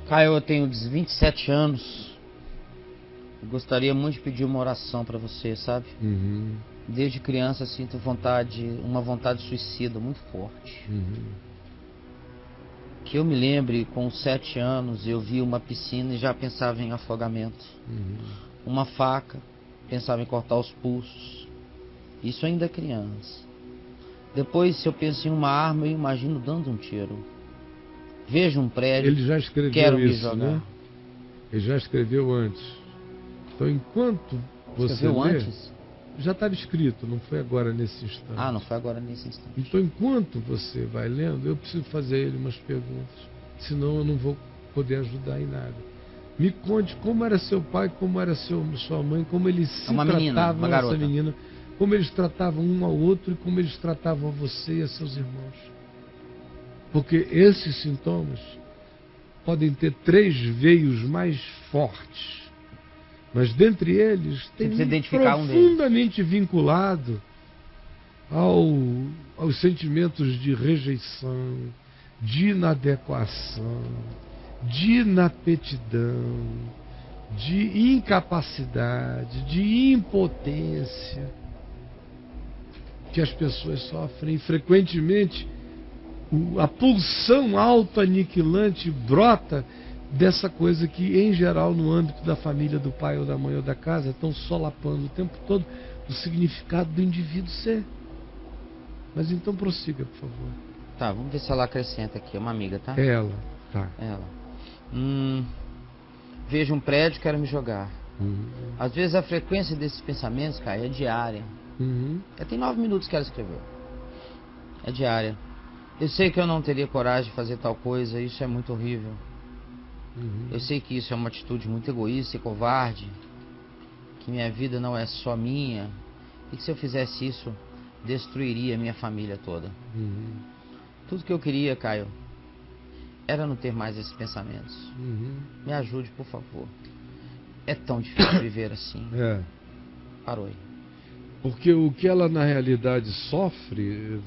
Caio, eu tenho 27 anos. Eu gostaria muito de pedir uma oração para você, sabe? Uhum. Desde criança sinto uma vontade suicida muito forte. Uhum. Que eu me lembre, com 7 anos, eu vi uma piscina e já pensava em afogamento. Uhum. Uma faca, pensava em cortar os pulsos. Isso ainda é criança. Depois, se eu penso em uma arma, eu imagino dando um tiro. Vejo um prédio, Ele já escreveu quero me isso, jogar. né? Ele já escreveu antes. Então, enquanto você Escreveu lê, antes? já estava escrito, não foi agora nesse instante. Ah, não foi agora nesse instante. Então, enquanto você vai lendo, eu preciso fazer a ele umas perguntas. Senão eu não vou poder ajudar em nada. Me conte como era seu pai, como era sua mãe, como eles se tratavam, essa menina, como eles tratavam um ao outro e como eles tratavam a você e a seus irmãos. Porque esses sintomas podem ter 3 veios mais fortes, mas dentre eles tem profundamente vinculado aos sentimentos de rejeição, de inadequação, de inaptidão, de incapacidade, de impotência que as pessoas sofrem. E frequentemente a pulsão autoaniquilante brota dessa coisa que, em geral, no âmbito da família, do pai ou da mãe ou da casa, estão solapando o tempo todo o significado do indivíduo ser. Mas então prossiga, por favor. Tá, vamos ver se ela acrescenta aqui. É uma amiga, tá? Ela, tá. Ela. Vejo um prédio, quero me jogar. Às vezes a frequência desses pensamentos, cara, é diária. Tem 9 minutos que ela escreveu. É diária. Eu sei que eu não teria coragem de fazer tal coisa, isso é muito horrível. Eu sei que isso é uma atitude muito egoísta e covarde, que minha vida não é só minha, e que se eu fizesse isso, destruiria minha família toda. Tudo que eu queria, Caio, era não ter mais esses pensamentos. Me ajude, por favor. É tão difícil viver assim. Parou aí. Porque o que ela na realidade sofre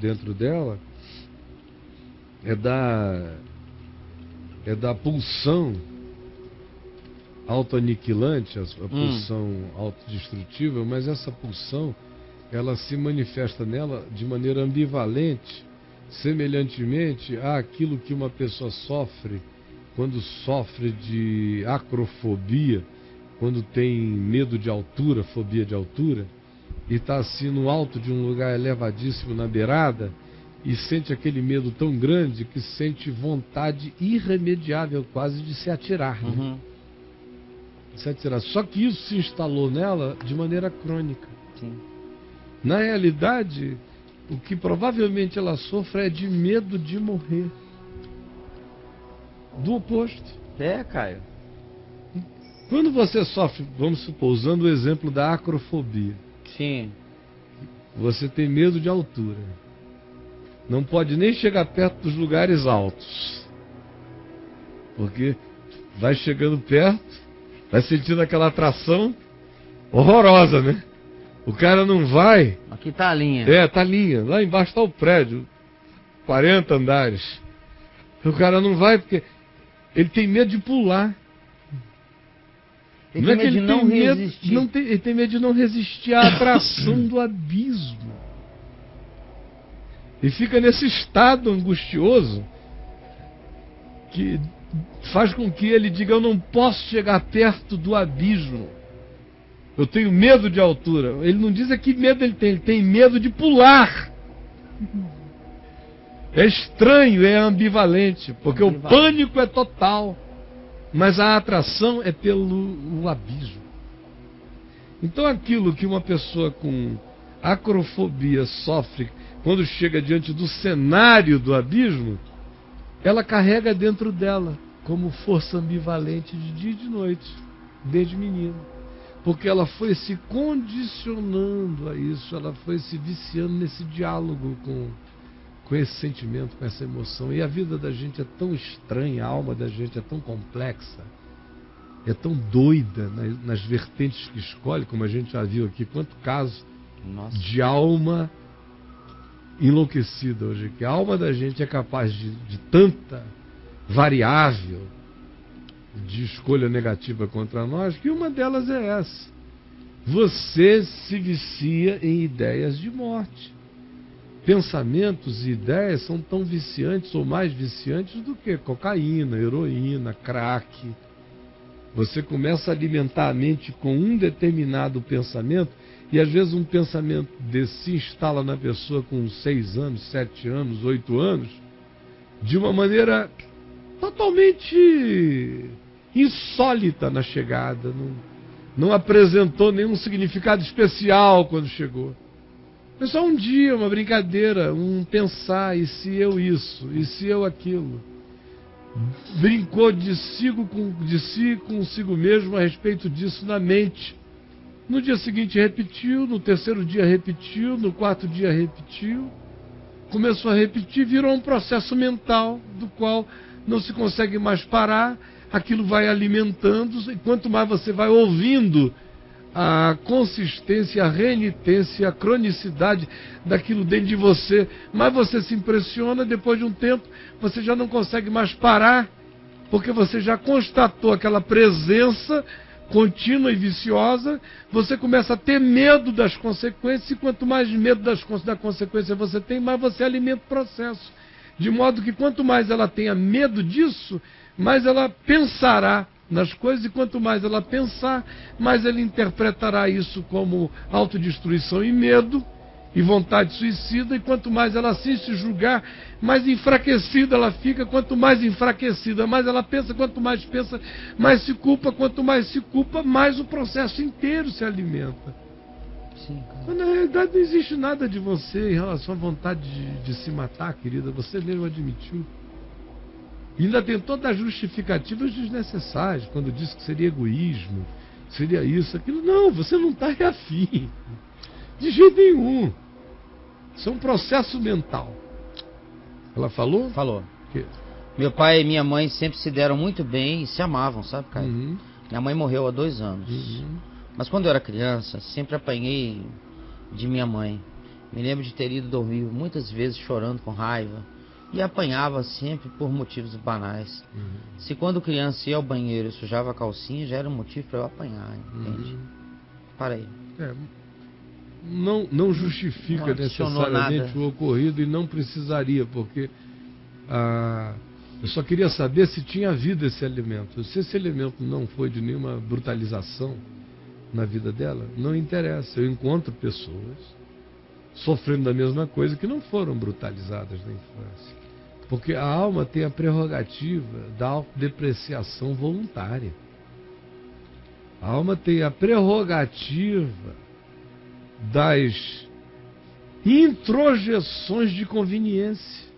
dentro dela é da pulsão autoaniquilante, a pulsão autodestrutiva, mas essa pulsão ela se manifesta nela de maneira ambivalente, semelhantemente àquilo que uma pessoa sofre quando sofre de acrofobia, quando tem medo de altura, fobia de altura, e está assim no alto de um lugar elevadíssimo na beirada, e sente aquele medo tão grande que sente vontade irremediável quase de se atirar. Né? Se atirar. Só que isso se instalou nela de maneira crônica. Sim. Na realidade, o que provavelmente ela sofre é de medo de morrer. Do oposto. Caio. Quando você sofre, vamos supor, usando o exemplo da acrofobia. Sim. Você tem medo de altura. Não pode nem chegar perto dos lugares altos. Porque vai chegando perto, vai sentindo aquela atração horrorosa, né? O cara não vai. Aqui tá a linha. Tá a linha. Lá embaixo está o prédio. 40 andares. O cara não vai porque ele tem medo de pular. Ele tem medo de não resistir. Ele tem medo de não resistir à atração do abismo. E fica nesse estado angustioso que faz com que ele diga: eu não posso chegar perto do abismo. Eu tenho medo de altura. Ele não diz que medo ele tem medo de pular. É estranho, é ambivalente, porque o pânico é total, mas a atração é pelo abismo. Então aquilo que uma pessoa com acrofobia sofre quando chega diante do cenário do abismo, ela carrega dentro dela como força ambivalente de dia e de noite, desde menina. Porque ela foi se condicionando a isso, ela foi se viciando nesse diálogo com esse sentimento, com essa emoção. E a vida da gente é tão estranha, a alma da gente é tão complexa, é tão doida nas vertentes que escolhe, como a gente já viu aqui, quanto caso de alma enlouquecida hoje, que a alma da gente é capaz de tanta variável, de escolha negativa contra nós, que uma delas é essa. Você se vicia em ideias de morte. Pensamentos e ideias são tão viciantes ou mais viciantes do que cocaína, heroína, crack. Você começa a alimentar a mente com um determinado pensamento e às vezes um pensamento desse se instala na pessoa com 6 anos, 7 anos, 8 anos, de uma maneira totalmente insólita na chegada. Não apresentou nenhum significado especial quando chegou. É só um dia, uma brincadeira, um pensar, e se eu isso, e se eu aquilo. Brincou de si consigo mesmo a respeito disso na mente. No dia seguinte repetiu, no terceiro dia repetiu, no quarto dia repetiu. Começou a repetir, virou um processo mental do qual não se consegue mais parar. Aquilo vai alimentando, e quanto mais você vai ouvindo a consistência, a renitência, a cronicidade daquilo dentro de você, mais você se impressiona. Depois de um tempo, você já não consegue mais parar, porque você já constatou aquela presença contínua e viciosa. Você começa a ter medo das consequências, e quanto mais medo da consequência você tem, mais você alimenta o processo. De modo que quanto mais ela tenha medo disso, mais ela pensará nas coisas, e quanto mais ela pensar, mais ela interpretará isso como autodestruição e medo e vontade suicida, e quanto mais ela assim se julgar, mais enfraquecida ela fica. Quanto mais enfraquecida, mais ela pensa. Quanto mais pensa, mais se culpa. Quanto mais se culpa, mais o processo inteiro se alimenta. Sim, cara. Mas, na realidade, não existe nada de você em relação à vontade de se matar, querida. Você mesmo admitiu. E ainda tem todas as justificativas desnecessárias, quando disse que seria egoísmo, seria isso, aquilo. Não, você não está afim. De jeito nenhum. Isso é um processo mental. Ela falou? Falou. Que? Meu pai e minha mãe sempre se deram muito bem e se amavam, sabe, Caio? Uhum. Minha mãe morreu há 2 anos. Uhum. Mas quando eu era criança, sempre apanhei de minha mãe. Me lembro de ter ido dormir muitas vezes chorando com raiva. E apanhava sempre por motivos banais. Uhum. Se quando criança ia ao banheiro e sujava a calcinha, já era um motivo para eu apanhar, entende? Para aí. Não justifica Não necessariamente nada. o ocorrido, e não precisaria, porque eu só queria saber se tinha havido esse elemento. Se esse elemento não foi de nenhuma brutalização na vida dela, não interessa. Eu encontro pessoas sofrendo da mesma coisa que não foram brutalizadas na infância. Porque a alma tem a prerrogativa da autodepreciação voluntária. A alma tem a prerrogativa das introjeções de conveniência.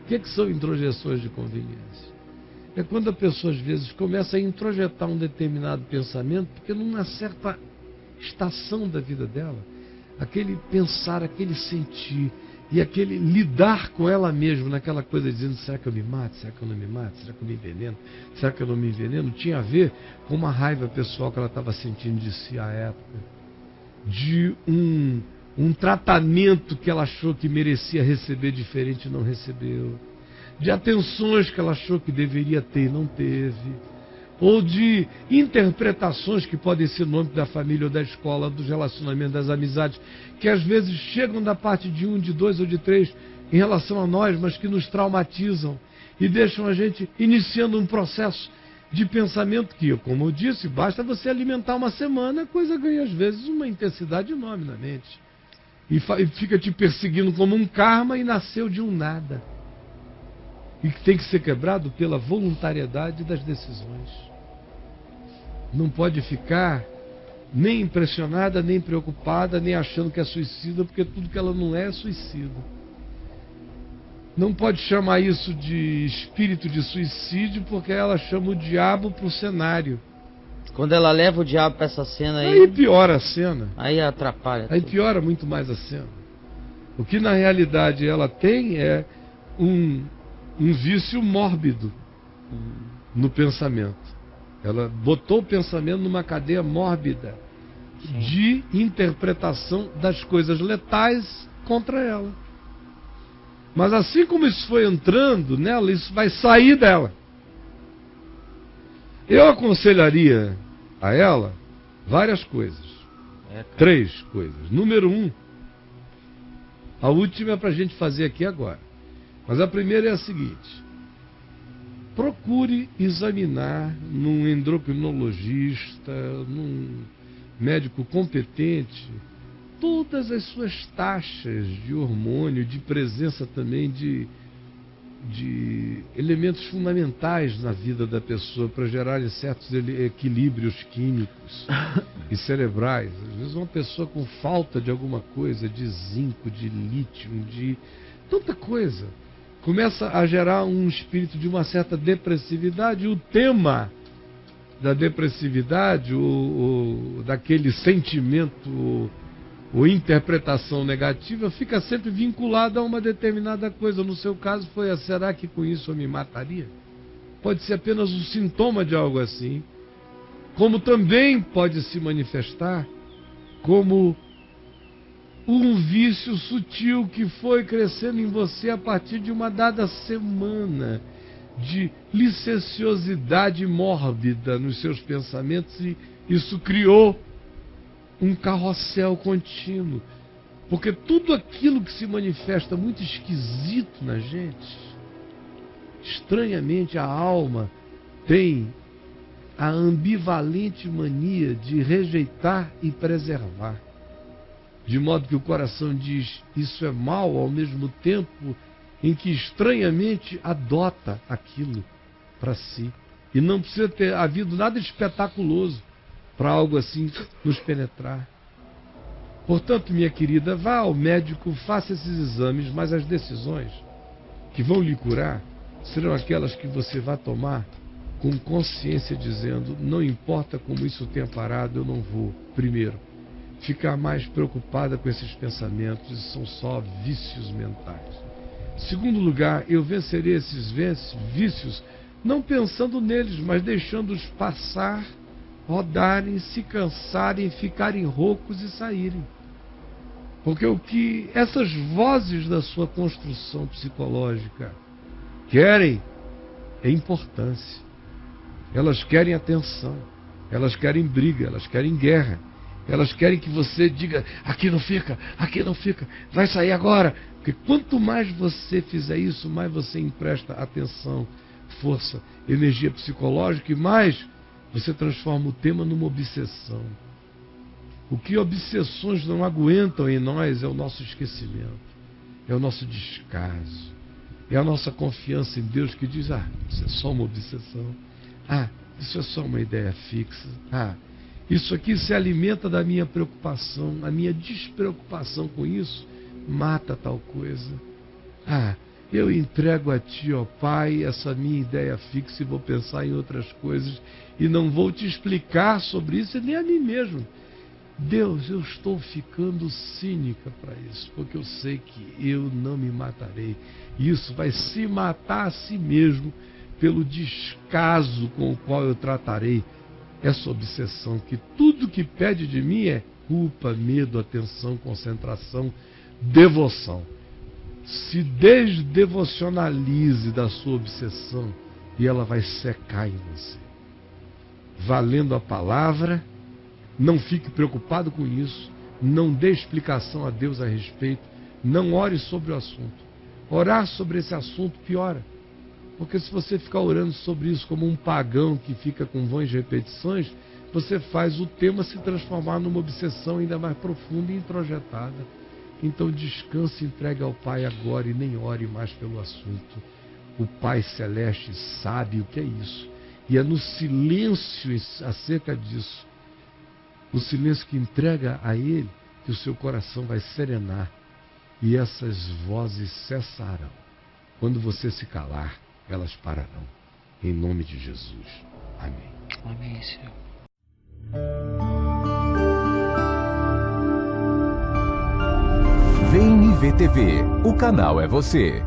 O que são introjeções de conveniência? É quando a pessoa às vezes começa a introjetar um determinado pensamento, porque numa certa estação da vida dela, aquele pensar, aquele sentir e aquele lidar com ela mesma, naquela coisa dizendo: será que eu me mato? Será que eu não me mato? Será que eu me enveneno? Será que eu não me enveneno? Tinha a ver com uma raiva pessoal que ela estava sentindo de si à época, de um tratamento que ela achou que merecia receber diferente e não recebeu, de atenções que ela achou que deveria ter e não teve, ou de interpretações que podem ser no âmbito da família ou da escola, dos relacionamentos, das amizades, que às vezes chegam da parte de 1, de 2 ou de 3 em relação a nós, mas que nos traumatizam e deixam a gente iniciando um processo de pensamento que, como eu disse, basta você alimentar uma semana, a coisa ganha às vezes uma intensidade enorme na mente. E fica te perseguindo como um karma, e nasceu de um nada. E que tem que ser quebrado pela voluntariedade das decisões. Não pode ficar nem impressionada, nem preocupada, nem achando que é suicida, porque tudo que ela não é suicida. Não pode chamar isso de espírito de suicídio, porque ela chama o diabo para o cenário. Quando ela leva o diabo para essa cena aí piora a cena. Aí atrapalha. Aí piora muito mais a cena. O que na realidade ela tem é um vício mórbido no pensamento. Ela botou o pensamento numa cadeia mórbida de interpretação das coisas letais contra ela. Mas assim como isso foi entrando nela, isso vai sair dela. Eu aconselharia a ela várias coisas. 3 coisas. Número 1, a última é para a gente fazer aqui agora. Mas a primeira é a seguinte: procure examinar num endocrinologista, num médico competente, todas as suas taxas de hormônio, de presença também de elementos fundamentais na vida da pessoa para gerarem certos equilíbrios químicos e cerebrais. Às vezes uma pessoa com falta de alguma coisa, de zinco, de lítio, de tanta coisa, começa a gerar um espírito de uma certa depressividade. E o tema da depressividade, ou daquele sentimento ou interpretação negativa, fica sempre vinculada a uma determinada coisa. No seu caso foi será que com isso eu me mataria? Pode ser apenas um sintoma de algo assim, como também pode se manifestar como um vício sutil que foi crescendo em você a partir de uma dada semana de licenciosidade mórbida nos seus pensamentos, e isso criou um carrossel contínuo. Porque tudo aquilo que se manifesta muito esquisito na gente, estranhamente a alma tem a ambivalente mania de rejeitar e preservar. De modo que o coração diz isso é mal, ao mesmo tempo em que estranhamente adota aquilo para si. E não precisa ter havido nada espetaculoso para algo assim nos penetrar. Portanto, minha querida, vá ao médico, faça esses exames, mas as decisões que vão lhe curar serão aquelas que você vai tomar com consciência, dizendo: não importa como isso tenha parado, eu não vou, primeiro, ficar mais preocupada com esses pensamentos, são só vícios mentais. Segundo lugar, eu vencerei esses vícios não pensando neles, mas deixando-os passar, rodarem, se cansarem, ficarem roucos e saírem. Porque o que essas vozes da sua construção psicológica querem é importância. Elas querem atenção, elas querem briga, elas querem guerra. Elas querem que você diga: aqui não fica, vai sair agora. Porque quanto mais você fizer isso, mais você empresta atenção, força, energia psicológica, e mais você transforma o tema numa obsessão. O que obsessões não aguentam em nós é o nosso esquecimento, é o nosso descaso, é a nossa confiança em Deus, que diz: isso é só uma obsessão, isso é só uma ideia fixa, isso aqui se alimenta da minha preocupação, a minha despreocupação com isso mata tal coisa. Eu entrego a Ti, ó Pai, essa minha ideia fixa, e vou pensar em outras coisas, e não vou te explicar sobre isso, e nem a mim mesmo. Deus, eu estou ficando cínica para isso, porque eu sei que eu não me matarei. E isso vai se matar a si mesmo pelo descaso com o qual eu tratarei essa obsessão, que tudo que pede de mim é culpa, medo, atenção, concentração, devoção. Se desdevocionalize da sua obsessão e ela vai secar em você. Valendo a palavra, não fique preocupado com isso, não dê explicação a Deus a respeito, não ore sobre o assunto. Orar sobre esse assunto piora. Porque se você ficar orando sobre isso como um pagão que fica com vãs repetições, você faz o tema se transformar numa obsessão ainda mais profunda e introjetada. Então descanse e entregue ao Pai agora, e nem ore mais pelo assunto. O Pai Celeste sabe o que é isso. E é no silêncio acerca disso, no silêncio que entrega a Ele, que o seu coração vai serenar. E essas vozes cessarão. Quando você se calar, elas pararão. Em nome de Jesus. Amém. Amém, Senhor. VNV TV, o canal é você.